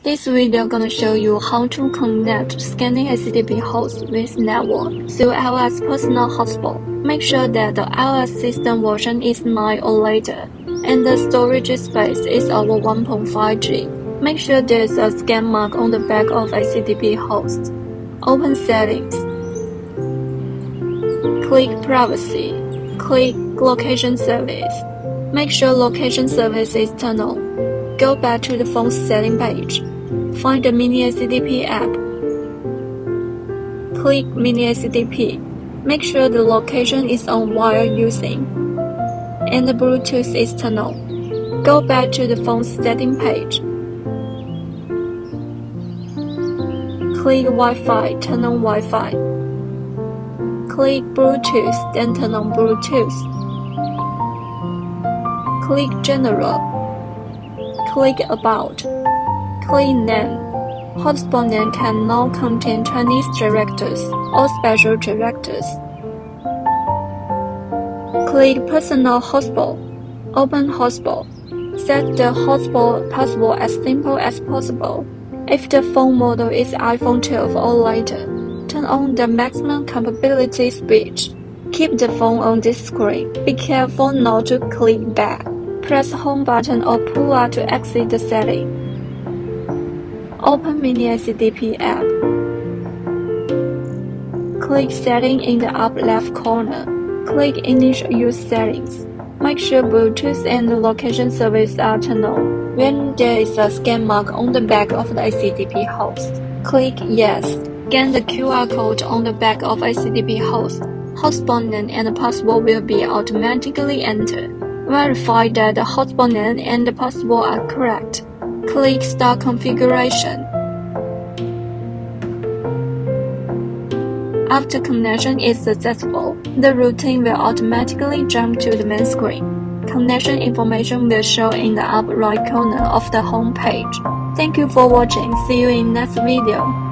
This video gonna show you how to connect scanning ACDP host with network through iOS personal hotspot. Make sure that the iOS system version is 9 or later, and the storage space is over 1.5 GB. Make sure there's a scan mark on the back of ACDP host. Open Settings. Click Privacy. Click Location Service. Make sure Location Service is turned on. Go back to the phone setting page. Find the Mini ACDP app. Click Mini ACDP. Make sure the location is on while using, and the Bluetooth is turned on. Go back to the phone setting page. Click Wi-Fi, turn on Wi-Fi. Click Bluetooth, then turn on Bluetooth. Click General. Click About. Click Name. Hotspot name can now contain Chinese characters or special characters. Click Personal Hotspot. Open Hotspot. Set the hotspot password as simple as possible. If the phone model is iPhone 12 or later, turn on the maximum compatibility switch. Keep the phone on this screen. Be careful not to click back. Press Home button or pull out to exit the setting. Open Mini ACDP app. Click Setting in the upper left corner. Click Initial Use Settings. Make sure Bluetooth and the location service are turned on. When there is a scan mark on the back of the ACDP host, click Yes. Scan the QR code on the back of ACDP host. Hotspot name and password will be automatically entered. Verify that the hotspot name and the password are correct. Click Start Configuration. After connection is successful, the routine will automatically jump to the main screen. Connection information will show in the upper right corner of the home page. Thank you for watching. See you in next video.